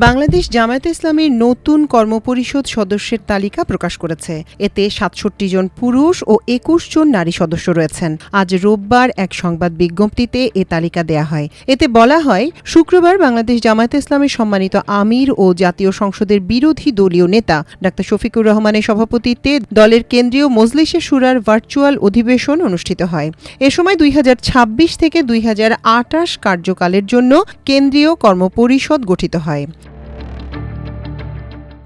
বাংলাদেশ জামায়াতে ইসলামীর নতুন কর্মপরিষদ সদস্যের তালিকা প্রকাশ করেছে। এতে ৬৭ জন পুরুষ ও ২১ জন নারী সদস্য রয়েছেন। আজ রোববার এক সংবাদ বিজ্ঞপ্তিতে এ তালিকা দেয়া হয়। এতে বলা হয়, শুক্রবার বাংলাদেশ জামায়াতে ইসলামীর সম্মানিত আমির ও জাতীয় সংসদের বিরোধী দলীয় নেতা ডা শফিকুর রহমানের সভাপতিত্বে দলের কেন্দ্রীয় মজলিসে শুরার ভার্চুয়াল অধিবেশন অনুষ্ঠিত হয়। এ সময় ২০২৬ থেকে ২০২৮ কার্যকালের জন্য কেন্দ্রীয় কর্মপরিষদ গঠিত হয়।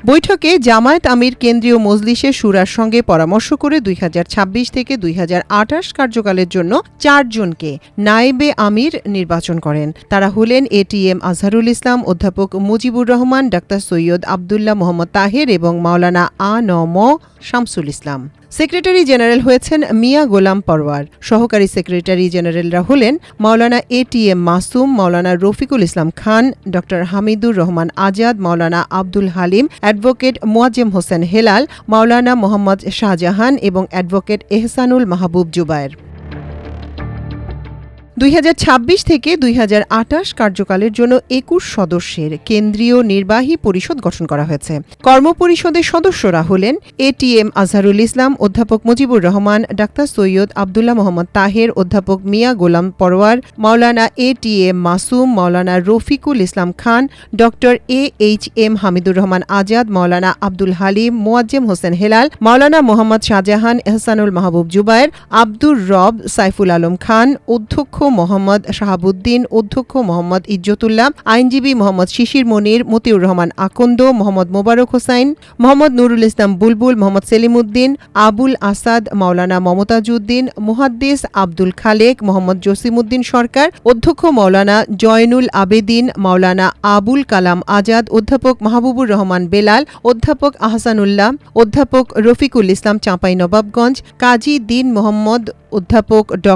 বৈঠকে জামায়াত আমির কেন্দ্রীয় মজলিসে শুরার সঙ্গে পরামর্শ করে ২০২৬ থেকে ২০২৮ কার্যকালের জন্য ৪ জনকে নায়েবে আমির নির্বাচন করেন। তারা হলেন এটিএম আজহারুল ইসলাম, অধ্যাপক মুজিবুর রহমান, ডা সৈয়দ আবদুল্লাহ মোহাম্মদ তাহের এবং মাওলানা আ.ন.ম শামসুল ইসলাম। সেক্রেটারি জেনারেল হয়েছেন মিয়া গোলাম পরওয়ার। সহকারী সেক্রেটারি জেনারেলরা হলেন মাওলানা এটিএম মাসুম, মাওলানা রফিকুল ইসলাম খান, ড হামিদুর রহমান আজাদ, মাওলানা আব্দুল হালিম, অ্যাডভোকেট মোয়াজ্জেম হোসেন হেলাল, মাওলানা মোহাম্মদ শাহজাহান এবং অ্যাডভোকেট এহসানুল মাহবুব জুবায়ের। ২০২৬ থেকে ২০২৮ কার্যকালের জন্য ২১ সদস্যের কেন্দ্রীয় নির্বাহী পরিষদ গঠন করা হয়েছে। কর্মপরিষদের সদস্যরা হলেন এটিএম আজহারুল ইসলাম, অধ্যাপক মুজিবুর রহমান, ডা সৈয়দ আবদুল্লাহ মোহাম্মদ তাহের, অধ্যাপক মিয়া গোলাম পরওয়ার, মাওলানা এটিএম মাসুম, মাওলানা রফিকুল ইসলাম খান, ড এএইচএম হামিদুর রহমান আজাদ, মাওলানা আব্দুল হালিম, মোয়াজ্জেম হোসেন হেলাল, মাওলানা মোহাম্মদ শাহজাহান, এহসানুল মাহবুব জুবায়ের, আব্দুর রব, সাইফুল আলম খান, অধ্যক্ষ মোহাম্মদ শাহাবুদ্দিন, অধ্যক্ষ মোহাম্মদ ইজ্জতুল্লাহ, আইনজীবী মোহাম্মদ শিশির মনির, মতিউর রহমান আকন্দ, মোহাম্মদ মোবারক হোসাইন, মোহাম্মদ নুরুল ইসলাম বুলবুল, মোহাম্মদ সেলিমউদ্দিন, আবুল আসাদ, মাওলানা মমতাজউদ্দিন, মুহাদ্দিস আব্দুল খালেক, মোহাম্মদ জসিমউদ্দিন সরকার, অধ্যক্ষ মাওলানা জয়নুল আবেদিন, মাওলানা আবুল কালাম আজাদ, অধ্যাপক মাহবুবুর রহমান বেলাল, অধ্যাপক আহসানুল্লাহ, অধ্যাপক রফিকুল ইসলাম চাঁপাইনবাবগঞ্জ, কাজী দীন মোহাম্মদ, অধ্যাপক ড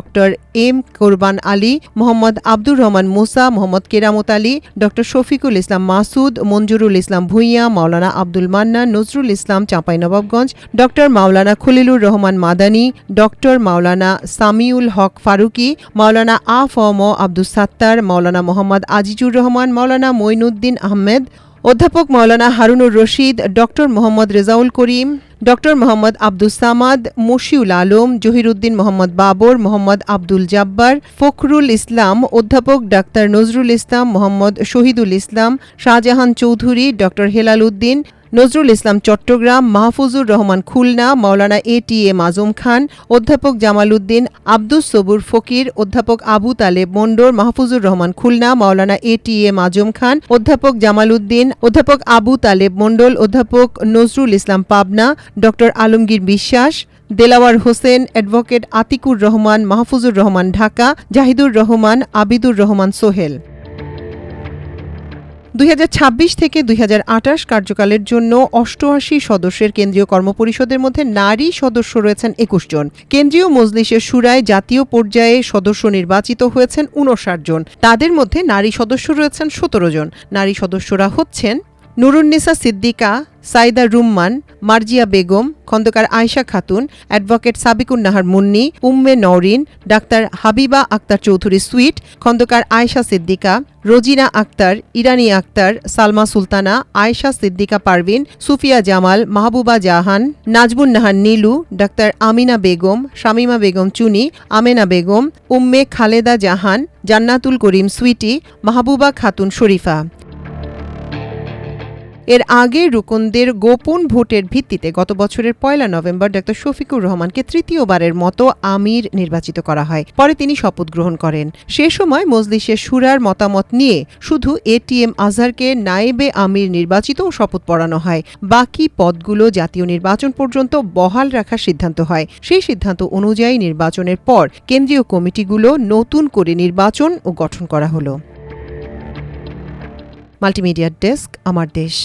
এম কোরবান আলী, মোহাম্মদ আব্দুর রহমান মুসা, মোহাম্মদ কেরামত আলী, ড শফিকুল ইসলাম মাসুদ, মঞ্জুরুল ইসলাম ভূঁইয়া, মাওলানা আব্দুল মান্নান, নজরুল ইসলাম চাঁপাইনবাবগঞ্জ, ড মাওলানা খলিলুর রহমান মাদানী, ড মাওলানা সামিউল হক ফারুকি, মাওলানা আ.ফ.ম আব্দুস সাত্তার, মাওলানা মোহাম্মদ আজিজুর রহমান, মাওলানা মঈনুদ্দিন আহমেদ, অধ্যাপক মাওলানা হারুনুর রশিদ, ড মোহাম্মদ রেজাউল করিম, ড মোহাম্মদ আব্দুস সামাদ, মশিউল আলম, জহিরুদ্দিন মোহাম্মদ বাবর, মোহাম্মদ আব্দুল জাব্বার, ফখরুল ইসলাম, অধ্যাপক ডাক্তার নজরুল ইসলাম, মোহাম্মদ শহীদুল ইসলাম, শাহজাহান চৌধুরী, ড হেলাল উদ্দিন, নজরুল ইসলাম চট্টগ্রাম, মাহফুজুর রহমান খুলনা, মাওলানা এটিএম আজম খান, অধ্যাপক জামাল উদ্দিন, আব্দুস সবুর ফকির, অধ্যাপক আবু তালেব মন্ডর, মাহফুজুর রহমান খুলনা, মাওলানা এটিএম আজম খান, অধ্যাপক জামাল উদ্দিন, অধ্যাপক আবু তালেব মন্ডল, অধ্যাপক নজরুল ইসলাম পাবনা, ড আলমগীর বিশ্বাস, দেলাওয়ার হোসেন, অ্যাডভোকেট আতিকুর রহমান, মাহফুজুর রহমান ঢাকা, জাহিদুর রহমান, আবিদুর রহমান সোহেল। ২০২৬ থেকে ২০২৮ কার্যকালের জন্য ৮৮ সদস্যের কেন্দ্রীয় কর্মপরিষদের মধ্যে নারী সদস্য রয়েছেন ২১ জন। কেন্দ্রীয় মজলিসের শুরায় জাতীয় পর্যায়ে সদস্য নির্বাচিত হয়েছেন ৫৯ জন। তাদের মধ্যে নারী সদস্য রয়েছেন ১৭ জন। নারী সদস্যরা হচ্ছেন নুরুন্নিসা সিদ্দিকা, সাইদা রুম্মান, মার্জিয়া বেগম, খন্দকার আয়েশা খাতুন, অ্যাডভোকেট সাবিকুন নাহার মুন্নি, উম্মে নওরিন, ডাক্তার হাবিবা আক্তার চৌধুরী সুইট, খন্দকার আয়েশা সিদ্দিকা, রোজিনা আক্তার, ইরানি আক্তার, সালমা সুলতানা, আয়েশা সিদ্দিকা পারভিন, সুফিয়া জামাল, মাহবুবা জাহান, নাজমুন নাহার নীলু, ডাক্তার আমিনা বেগম, শামিমা বেগম চুনি, আমেনা বেগম, উম্মে খালেদা জাহান, জান্নাতুল করিম সুইটি, মাহবুবা খাতুন শরীফা। এর আগে রুকনদের গোপন ভোটের ভিত্তিতে গত বছরের ১ নভেম্বর ডা শফিকুর রহমানকে তৃতীয়বারের মতো আমির নির্বাচিত করা হয়। পরে তিনি শপথ গ্রহণ করেন। সে সময় মজলিসে শুরার মতামত নিয়ে শুধু এটিএম আজহারকে নায়েবে আমির নির্বাচিত ও শপথ পড়ানো হয়। বাকি পদগুলো জাতীয় নির্বাচন পর্যন্ত বহাল রাখার সিদ্ধান্ত হয়। সেই সিদ্ধান্ত অনুযায়ী নির্বাচনের পর কেন্দ্রীয় কমিটিগুলো নতুন করে নির্বাচন ও গঠন করা হলো। মাল্টিমিডিয়া ডেস্ক, আমার দেশ।